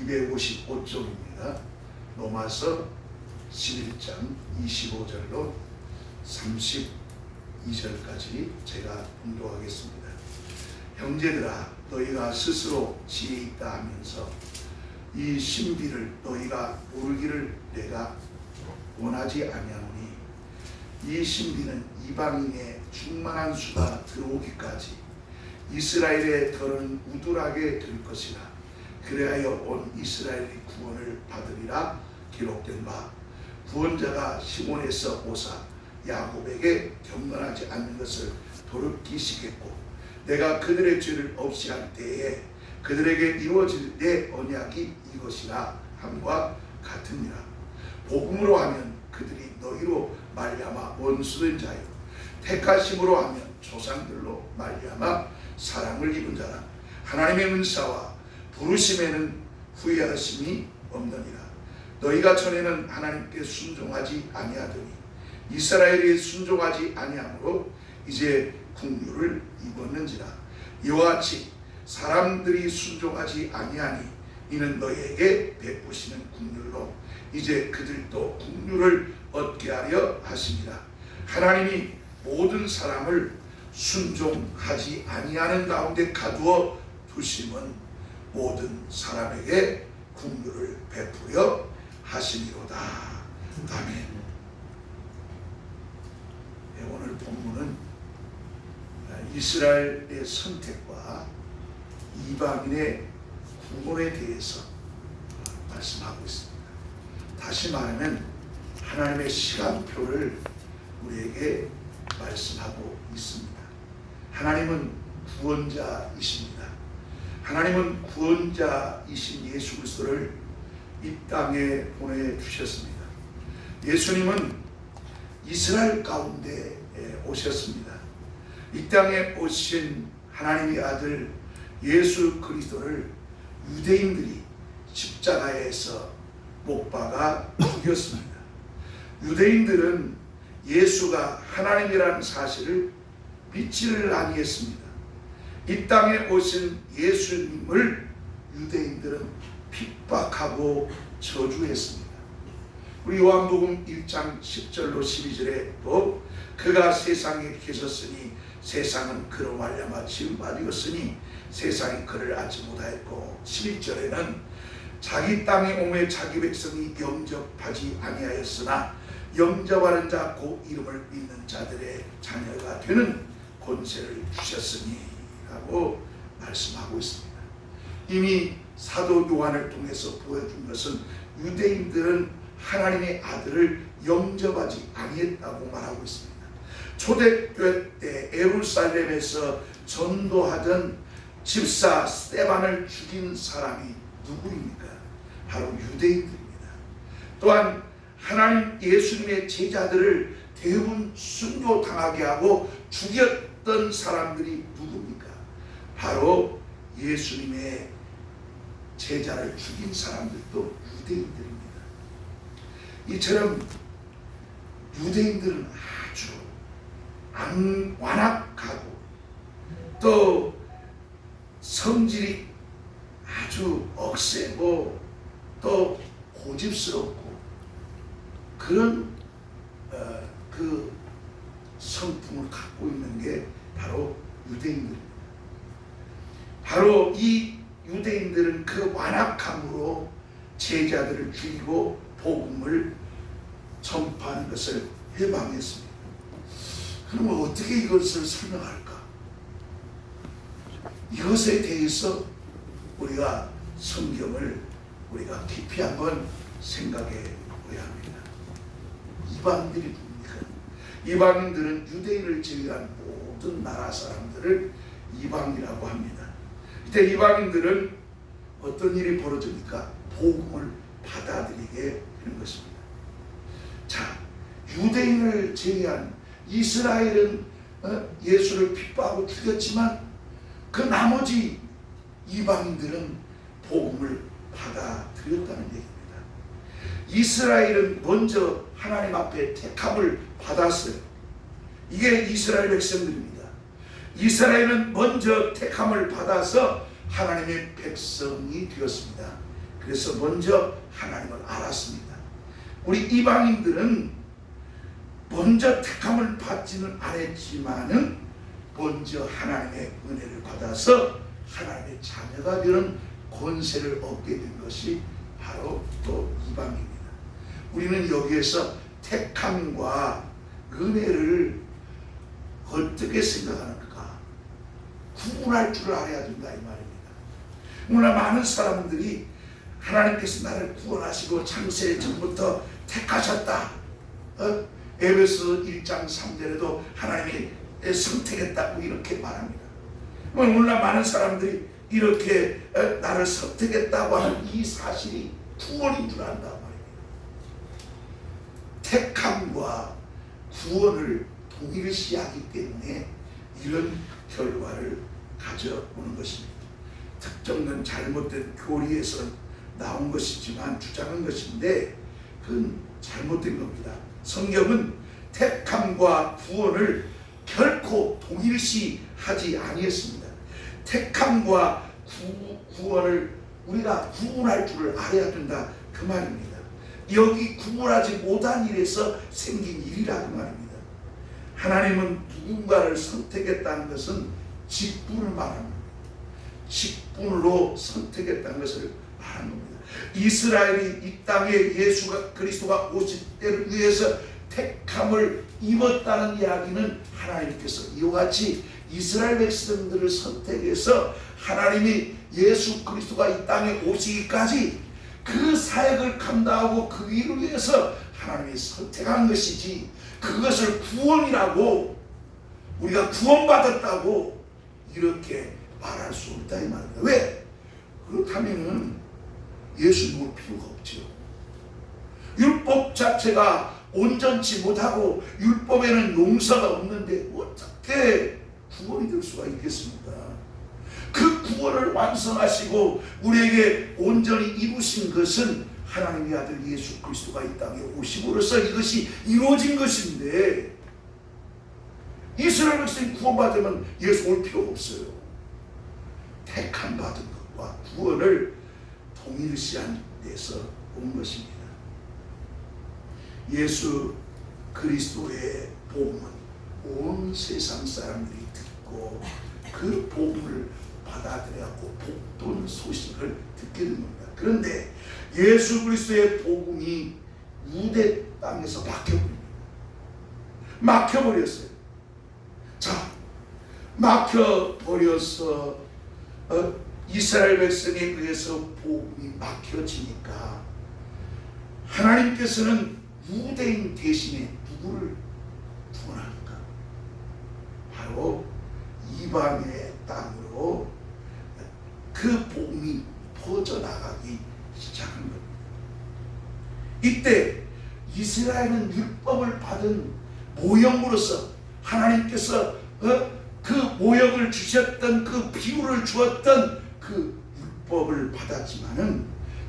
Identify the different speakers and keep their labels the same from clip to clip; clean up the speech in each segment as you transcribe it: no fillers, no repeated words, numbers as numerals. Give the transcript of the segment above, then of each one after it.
Speaker 1: 255쪽입니다. 로마서 11장 25절로 32절까지 제가 봉독하겠습니다. 형제들아, 너희가 스스로 지혜 있다 하면서 이 신비를 너희가 모르기를 내가 원하지 아니하노니, 이 신비는 이방인의 충만한 수가 들어오기까지 이스라엘의 덜은 우둔하게 될 것이라. 그래야 온 이스라엘이 구원을 받으리라 기록된 바, 구원자가 시몬에서 오사 야곱에게 경건하지 않는 것을 돌이키시겠고, 내가 그들의 죄를 없이 할 때에 그들에게 이루어질 내 언약이 이것이라 함과 같으니라. 복음으로 하면 그들이 너희로 말미암아 원수된 자요, 택하심으로 하면 조상들로 말미암아 사랑을 입은 자라. 하나님의 은사와 부르심에는 후회하심이 없느니라. 너희가 전에는 하나님께 순종하지 아니하더니 이스라엘이 순종하지 아니하므로 이제 국류를 입었는지라. 이와 같이 사람들이 순종하지 아니하니 이는 너희에게 베푸시는 국률로 이제 그들도 국률을 얻게 하려 하심이라. 하나님이 모든 사람을 순종하지 아니하는 가운데 가두어 두심은 모든 사람에게 국률을 베푸려 하심이로다. 아멘. 오늘 본문은 이스라엘의 선택과 이방인의 구원에 대해서 말씀하고 있습니다. 다시 말하면 하나님의 시간표를 우리에게 말씀하고 있습니다. 하나님은 구원자이십니다. 하나님은 구원자이신 예수 그리스도를 이 땅에 보내주셨습니다. 예수님은 이스라엘 가운데 오셨습니다. 이 땅에 오신 하나님의 아들 예수 그리스도를 유대인들이 십자가에서 못 박아 죽였습니다. 유대인들은 예수가 하나님이라는 사실을 믿지를 아니했습니다. 이 땅에 오신 예수님을 유대인들은 핍박하고 저주했습니다. 우리 요한복음 1장 10절로 12절에 또 그가 세상에 계셨으니 세상은 그로 말미암아 지음받았으니 세상이 그를 알지 못하였고, 11절에는 자기 땅에 오매 자기 백성이 영접하지 아니하였으나 영접하는 자 곧 이름을 믿는 자들의 자녀가 되는 권세를 주셨으니 라고 말씀하고 있습니다. 이미 사도 요한을 통해서 보여준 것은 유대인들은 하나님의 아들을 영접하지 아니했다고 말하고 있습니다. 초대교회 때 예루살렘에서 전도하던 집사 스데반을 죽인 사람이 누구입니까? 바로 유대인들입니다. 또한 하나님 예수님의 제자들을 대부분 순교당하게 하고 죽였던 사람들이 누굽니까? 바로 예수님의 제자를 죽인 사람들도 유대인들입니다. 이처럼 유대인들은 아주 완악하고 또 성질이 아주 억세고 또 고집스럽고 그런 그 성품을 갖고 있는 게 바로 유대인들입니다. 바로 이 유대인들은 그 완악함으로 제자들을 죽이고 복음을 전파하는 것을 해방했습니다. 그러면 어떻게 이것을 설명할까? 이것에 대해서 우리가 성경을 우리가 깊이 한번 생각해 보아야 합니다. 이방인들이 뭡니까? 이방인들은 유대인을 제외한 모든 나라 사람들을 이방이라고 합니다. 이때 이방인들은 어떤 일이 벌어집니까? 복음을 받아들이게 되는 것입니다. 자, 유대인을 제외한 이스라엘은 예수를 핍박하고 죽였지만 그 나머지 이방인들은 복음을 받아들였다는 얘기입니다. 이스라엘은 먼저 하나님 앞에 택함을 받았어요. 이게 이스라엘 백성들입니다. 이스라엘은 먼저 택함을 받아서 하나님의 백성이 되었습니다. 그래서 먼저 하나님을 알았습니다. 우리 이방인들은 먼저 택함을 받지는 않았지만은 먼저 하나님의 은혜를 받아서 하나님의 자녀가 되는 권세를 얻게 된 것이 바로 또 이방입니다. 우리는 여기에서 택함과 은혜를 어떻게 생각하는가? 구분할 줄 알아야 된다 이 말입니다. 너무나 많은 사람들이 하나님께서 나를 구원하시고 창세 전부터 택하셨다. 에베소 1장 3절에도 하나님이 선택했다고 이렇게 말합니다. 너무나 많은 사람들이 이렇게 나를 선택했다고 하는 이 사실이 구원인 줄 안다 말입니다. 택함과 구원을 동일시하기 때문에 이런 결과를 가져오는 것입니다. 특정된 잘못된 교리에서 나온 것이지만 주장한 것인데 그건 잘못된 겁니다. 성경은 택함과 구원을 결코 동일시하지 아니했습니다. 택함과 구원을 우리가 구분할 줄을 알아야 된다 그 말입니다. 여기 구분하지 못한 일에서 생긴 일이라 그 말입니다. 하나님은 누군가를 선택했다는 것은 직분을 말합니다. 직분으로 선택했다는 것을 말하는 겁니다. 이스라엘이 이 땅에 예수가 그리스도가 오실 때를 위해서 택함을 입었다는 이야기는 하나님께서 이와 같이 이스라엘 백성들을 선택해서 하나님이 예수 그리스도가 이 땅에 오시기까지 그 사역을 감당하고 그 일을 위해서 하나님이 선택한 것이지 그것을 구원이라고 우리가 구원받았다고 이렇게 말할 수 없다 이 말입니다. 왜? 그렇다면은 예수 볼 필요가 없죠. 율법 자체가 온전치 못하고 율법에는 용서가 없는데 어떻게 구원이 될 수가 있겠습니까? 그 구원을 완성하시고 우리에게 온전히 이루신 것은 하나님의 아들 예수 그리스도가 이 땅에 오심으로써 이것이 이루어진 것인데 이스라엘 백성이 구원받으면 예수 올 필요가 없어요. 택함 받은 것과 구원을 동일시한 데서 온 것입니다. 예수 그리스도의 복음은 온 세상 사람들이 듣고 그 복음을 받아들여고 복된 소식을 듣게 된 겁니다. 그런데 예수 그리스도의 복음이 유대 땅에서 막혀버렸어요. 자, 막혀버려서 이스라엘 백성에 의해서 복음이 막혀지니까 하나님께서는 유대인 대신에 누구를 구원하는가? 바로 이방의 땅으로 그 복음이 퍼져나가기 시작한 겁니다. 이때 이스라엘은 율법을 받은 모형으로서 하나님께서 그 모형을 주셨던 그 비유를 주었던 그 율법을 받았지만은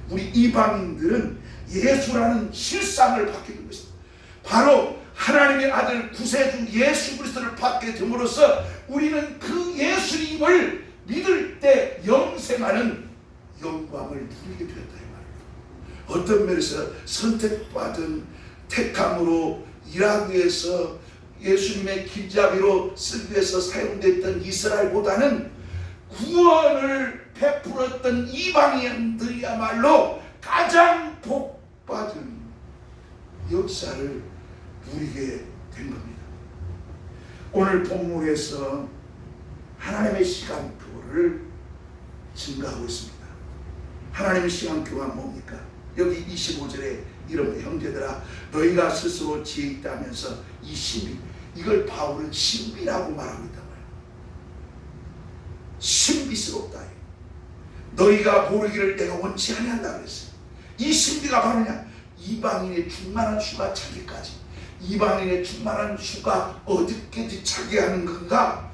Speaker 1: 우리 이방인들은 예수라는 실상을 받게 된 것입니다. 바로 하나님의 아들 구세주 예수 그리스도를 받게 됨으로써 우리는 그 예수님을 믿을 때 영생하는 영광을 누리게 되었다 이 말이에요. 어떤 면에서 선택받은 택함으로 일하기 위해서 예수님의 길잡이로 쓰기 위해서 사용됐던 이스라엘보다는 구원을 베풀었던 이방인들이야말로 가장 복받은 역사를 누리게 된 겁니다. 오늘 본문에서 하나님의 시간표를 증가하고 있습니다. 하나님의 시간표가 뭡니까? 여기 25절에 이런 형제들아 너희가 스스로 지혜 있다면서 이 신비, 이걸 바울은 신비라고 말하고 있단 말이에요. 신비스럽다. 너희가 모르기를 내가 원치 아니한다 그랬어요. 이 신비가 바로냐? 이방인의 충만한 수가 차기까지. 이방인의 충만한 수가 어디까지 차게 하는 건가?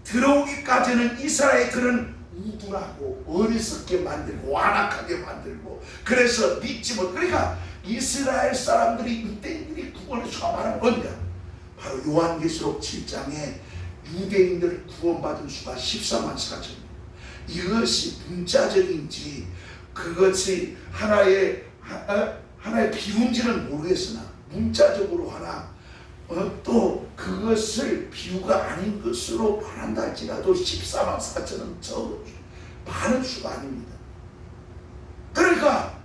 Speaker 1: 들어오기까지는 이스라엘들은 우둔하고 어리석게 만들고 완악하게 만들고 그래서 믿지 못. 그러니까 이스라엘 사람들이 유대인들이 구원을 수감하는 건데 바로 요한계시록 7장에 유대인들 구원받은 수가 14만 4천. 이것이 문자적인지 그것이 하나의 비유인지는 모르겠으나 문자적으로 하나 또 그것을 비유가 아닌 것으로 말한다 할지라도 14만 4천은 많은 수가 아닙니다. 그러니까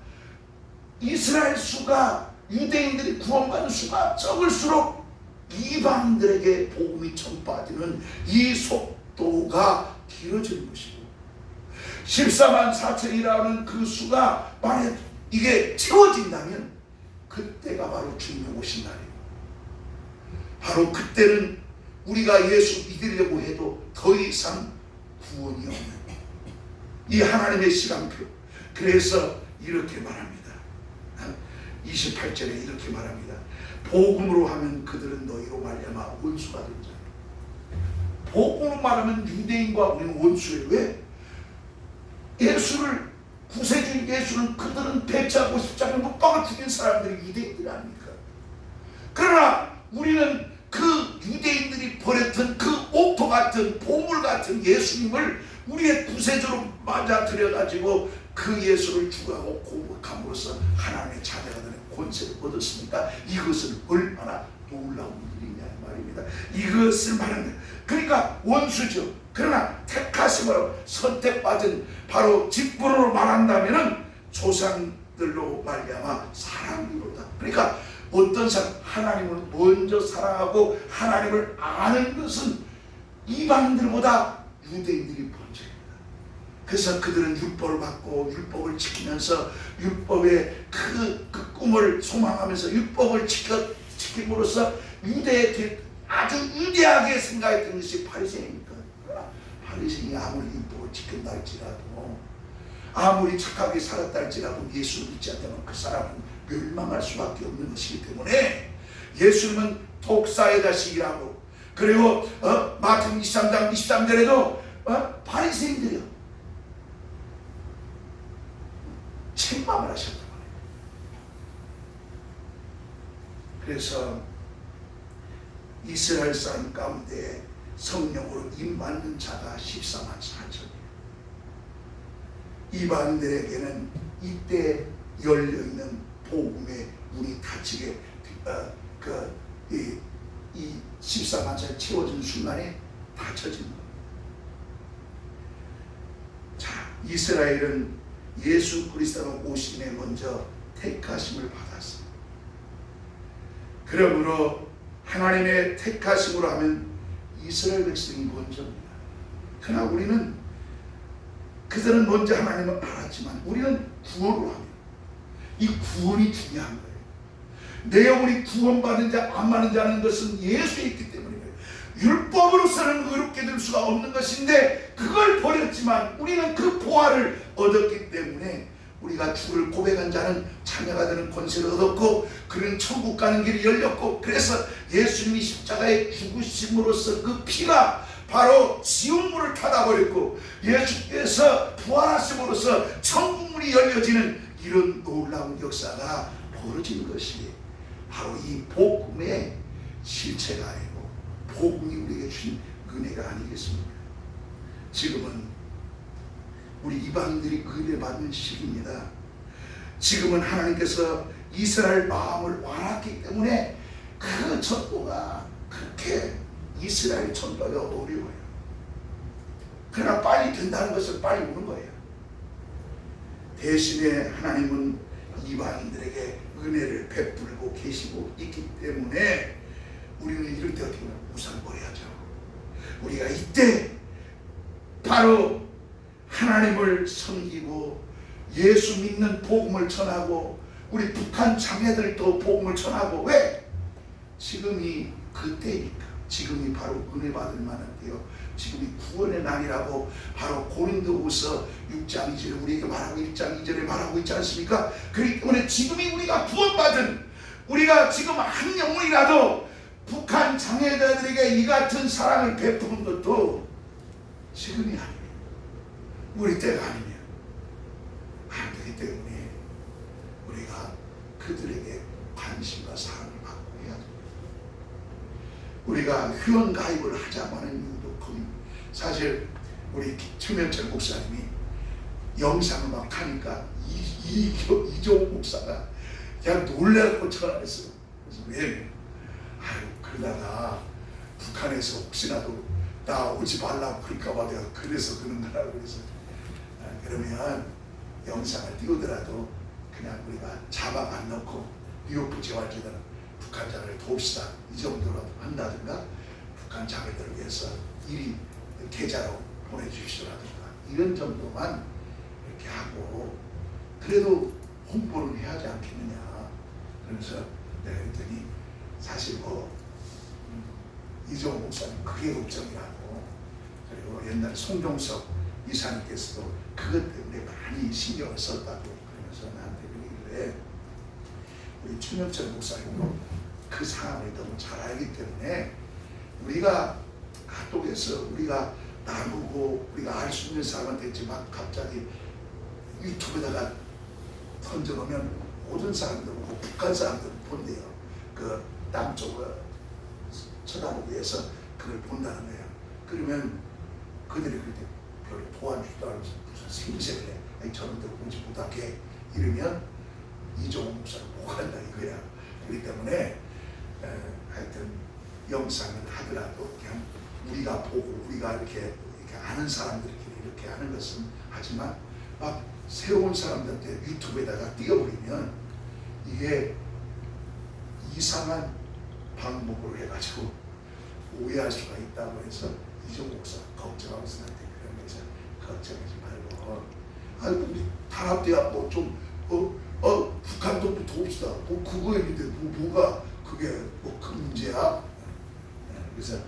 Speaker 1: 이스라엘 수가, 유대인들이 구원받은 수가 적을수록 이방인들에게 복음이 전파되는 이 속도가 길어지는 것이고, 14만 4천이라는 그 수가 만약 이게 채워진다면 그때가 바로 주님의 오신 날이에요. 바로 그때는 우리가 예수 믿으려고 해도 더 이상 구원이 없는 이 하나님의 시간표. 그래서 이렇게 말합니다. 28절에 이렇게 말합니다. 복음으로 하면 그들은 너희로 말미암아 원수가 된 자라. 복음으로 말하면 유대인과 우리는 원수예요. 왜? 예수를, 구세주인 예수는 그들은 배치하고 십자가에 못 박아 죽인 사람들이 유대인들이 아닙니까? 그러나 우리는 그 유대인들이 버렸던 그 옥토 같은 보물 같은 예수님을 우리의 구세주로 맞아들여가지고 그 예수를 주하고 고백함으로써 하나님의 자녀가 되는 권세를 얻었으니까 이것은 얼마나 놀라운 일이냐 말입니다. 이것을 말합니다. 그러니까 원수죠. 그러나 택하심으로 선택받은 바로 직분으로 말한다면은 조상들로 말미암아 사랑이로다. 그러니까 어떤 사람, 하나님을 먼저 사랑하고 하나님을 아는 것은 이방인들보다 유대인들이 먼저입니다. 그래서 그들은 율법을 받고 율법을 지키면서 율법의 그 꿈을 소망하면서 율법을 지킴으로써 아주 유대하게 생각했던 것이 바리새인입니까? 바리새인이 아무리 율법을 지킨다 할지라도, 아무리 착하게 살았다 할지라도 예수를 믿지 않다면 그 사람은 멸망할 수밖에 없는 것이기 때문에 예수님은 독사의 자식이라고, 그리고 마태복음 23장 23절에도 바리새인들이요 책망을 하셨단 말이에요. 그래서 이스라엘 사람 가운데 성령으로 임받는 자가 14만 4천이에요. 이방인들에게는 이때 열려있는 복음의 문이 닫히게 이 14만 4천 채워진 순간에 닫혀진 거예요. 자, 이스라엘은 예수 그리스도가 오시기에 먼저 택하심을 받았어요. 그러므로 하나님의 택하심으로 하면 이스라엘 백성이 먼저입니다. 그러나 우리는 그들은 먼저 하나님을 알았지만 우리는 구원으로 합니다. 이 구원이 중요한 거예요. 내 영혼이 구원받는 자 안 받는 자는 것은 예수에 있기 때문이에요. 율법으로서는 의롭게 될 수가 없는 것인데 그걸 버렸지만 우리는 그 보화를 얻었기 때문에 우리가 주를 고백한 자는 자녀가 되는 권세를 얻었고 그는 천국 가는 길이 열렸고, 그래서 예수님이 십자가에 죽으심으로써 그 피가 바로 지옥문을 닫아버렸고 예수께서 부활하심으로써 천국문이 열려지는 이런 놀라운 역사가 벌어진 것이 바로 이 복음의 실체가 아니고 복음이 우리에게 주신 은혜가 아니겠습니까? 지금은 우리 이방인들이 은혜 받는 시기입니다. 지금은 하나님께서 이스라엘 마음을 완악했기 때문에 그 전도가 그렇게 이스라엘 전도가 어려워요. 그러나 빨리 된다는 것은 빨리 오는 거예요. 대신에 하나님은 이방인들에게 은혜를 베풀고 계시고 있기 때문에 우리는 이럴 때 어떻게 보면 우상거려야죠. 우리가 이때 바로 하나님을 섬기고 예수 믿는 복음을 전하고 우리 북한 자매들도 복음을 전하고, 왜? 지금이 그때니까. 지금이 바로 은혜 받을 만한 때요. 지금이 구원의 날이라고 바로 고린도후서 6장 2절에 우리에게 말하고 1장 2절에 말하고 있지 않습니까? 그렇기 때문에 지금이 우리가 구원받은, 우리가 지금 한 영혼이라도 북한 장애자들에게 이 같은 사랑을 베푸는 것도 지금이 아니에요. 우리 때가 아니면 안 되기 때문에 우리가 그들에게 관심과 사랑을 받고 해야 됩니다. 우리가 회원 가입을 하자고 하는 이유도 그 사실 우리 최명철 목사님이 영상을 막 하니까 이종욱 목사가 그냥 놀래고 전화했어요. 그래서 왜? 아유, 그러다가 북한에서 혹시라도 나 오지 말라고 그럴까봐 내가 그래서 그런 거라고. 그래서 그러면 영상을 띄우더라도 그냥 우리가 자막 안 넣고 뉴욕 재활재단은 북한 자녀를 돕시다, 이 정도로 한다든가, 북한 자녀들을 위해서 일이 계좌로 보내주시라든가, 이런 정도만 이렇게 하고 그래도 홍보를 해야 하지 않겠느냐. 그래서 내가 그랬더니 사실 이종호 목사님 그게 걱정이라고, 그리고 옛날 송종석 이사님께서도 그것 때문에 많이 신경을 썼다고 그러면서 나한테 그러길래, 우리 최명철 목사님도 그 상황을 너무 잘 알기 때문에 우리가 카톡에서 우리가 나누고 우리가 알 수 있는 사람한테 있지만 갑자기 유튜브에다가 던져놓으면 모든 사람들, 북한 사람들 본대요. 그 땅 쪽을 쳐다보기 위해서 그걸 본다는 거예요. 그러면 그들이 그때 별로 도와주지도 않으면서 무슨 생색을 해. 아니 저놈들 보지 못하게 이러면 이종호 목사를 못 간다 이거야. 그렇기 때문에 하여튼 영상을 하더라도 그냥 우리가 보고 우리가 이렇게 아는 사람들끼리 이렇게 하는 것은 하지만 막 새로운 사람들한테 유튜브에다가 띄워버리면 이게 이상한 방법으로 해가지고 오해할 수가 있다고 해서 이종호 목사 걱정하고 있었는데, 그런 거에서 걱정하지 말고, 아이고 우리 단합돼야 뭐좀 북한도 돕시다. 뭐 그거였는데 뭐가 그게 뭐 큰 문제야? 그래서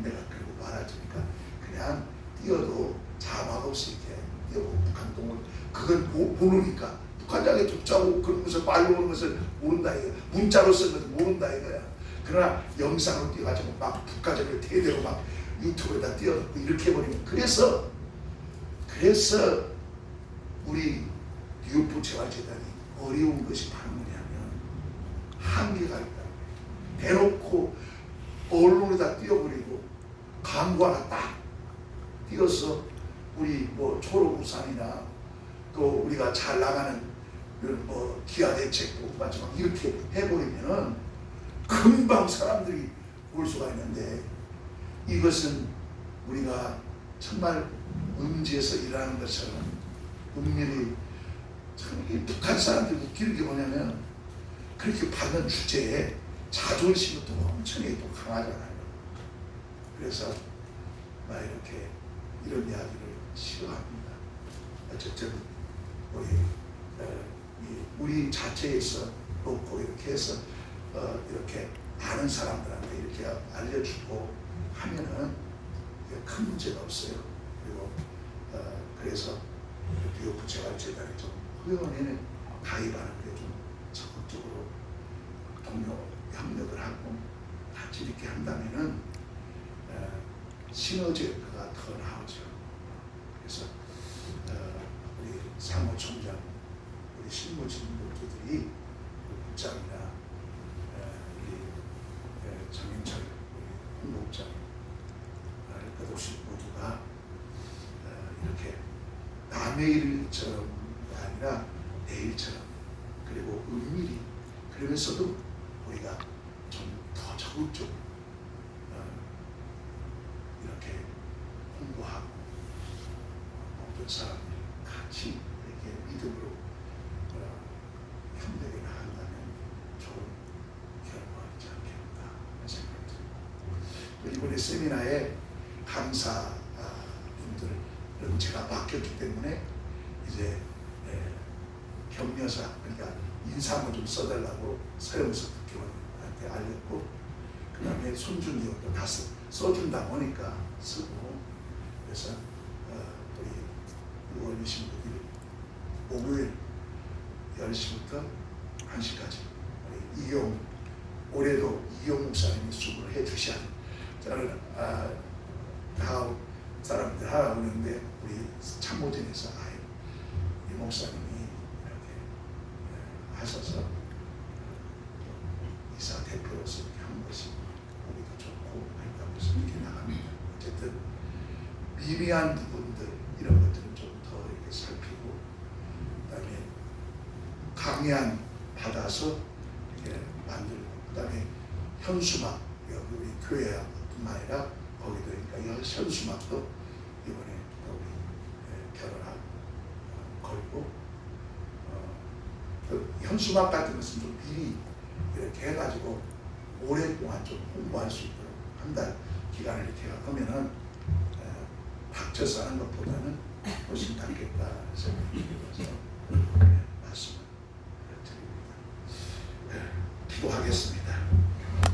Speaker 1: 내가 그러고 말아주니까 그냥 띄어도 자막 없이 이렇게 띄어고 북한 동을 그건 모르니까 북한장에 돕자고 그러면서 말로 오는 것을 모른다 이거야. 문자로 쓰는 것을 모른다 이거야. 그러나 영상으로 띄어가지고 막 북한장을 대대로 막 유튜브에다 띄어갖고 이렇게 해버리면, 그래서 우리 뉴욕 재활재단이 어려운 것이 바로 뭐냐면 한계가 있다. 대놓고 언론에다 띄워버리고 광고 하나 딱 띄어서 우리 뭐 초록우산이나 또 우리가 잘 나가는 뭐 기아대책도 마지막 이렇게 해버리면은 금방 사람들이 올 수가 있는데, 이것은 우리가 정말 음지에서 일하는 것처럼 은밀히 참 북한 사람들이 웃기는 게 뭐냐면 그렇게 받는 주제에 자존심이 또 엄청나게 또 강하잖아요. 그래서 나 이렇게 이런 이야기를 싫어합니다. 어쨌든 우리 자체에서 놓고 이렇게 해서 이렇게 아는 사람들한테 이렇게 알려주고 하면은 큰 문제가 없어요. 그리고 그래서 뉴욕 재활재단에 좀 회원에는 가입하는 게 좀 적극적으로 협력을 하고 같이 이렇게 한다면은 시너지 효과가 더 나오죠. 그래서 우리 사무총장, 우리 실무진들이 국장이나 우리 정인철 홍보국장 끝없이 모두가 이렇게 남의 일처럼 아니라 내 일처럼, 그리고 은밀히, 그러면서도 우리가 좀 더 적극적으로 이렇게 홍보하고 모든 사람들이 같이 이렇게 믿음으로 협력에 나간다면 좋은 결과가 있지 않겠나 생각이 듭니다. 이번에 세미나에 강사 분들은 제가 맡겼기 때문에 이제 격려사, 그러니까 인사문 좀 써달라고 서영석 교원한테 알렸고, 그 다음에 손준이 형도 다 써준다 보니까 쓰고, 그래서 우리 6월 26일 목요일 10시부터 1시까지 우리 이경, 올해도 이경 목사님이 수고를 해주셔야 돼. 저는 다음 사람들 하라고 하는데 우리 참모진에서 이 목사님이 이렇게 하셔서 이사 대표로서 이렇게 한 것이 보기도 좋고 했다고 해서 이렇게 나갑니다. 어쨌든 미미한 부분들 이런 것들은 좀 더 이렇게 살피고 항양 받아서 이렇게 만들고, 그다음에 현수막, 여기 우리 교회뿐만 아니라 거기도, 그러니까 이 현수막도 이번에 우리 결혼하고 걸고, 그 현수막 같은 것은 좀 미리 이렇게 해가지고 오랫동안 좀 홍보할 수 있도록 한 달 기간을 이렇게 하면은 닥쳐서 하는 것보다는 훨씬 낫겠다 생각이 들어서 말씀을 드립니다. 기도하겠습니다.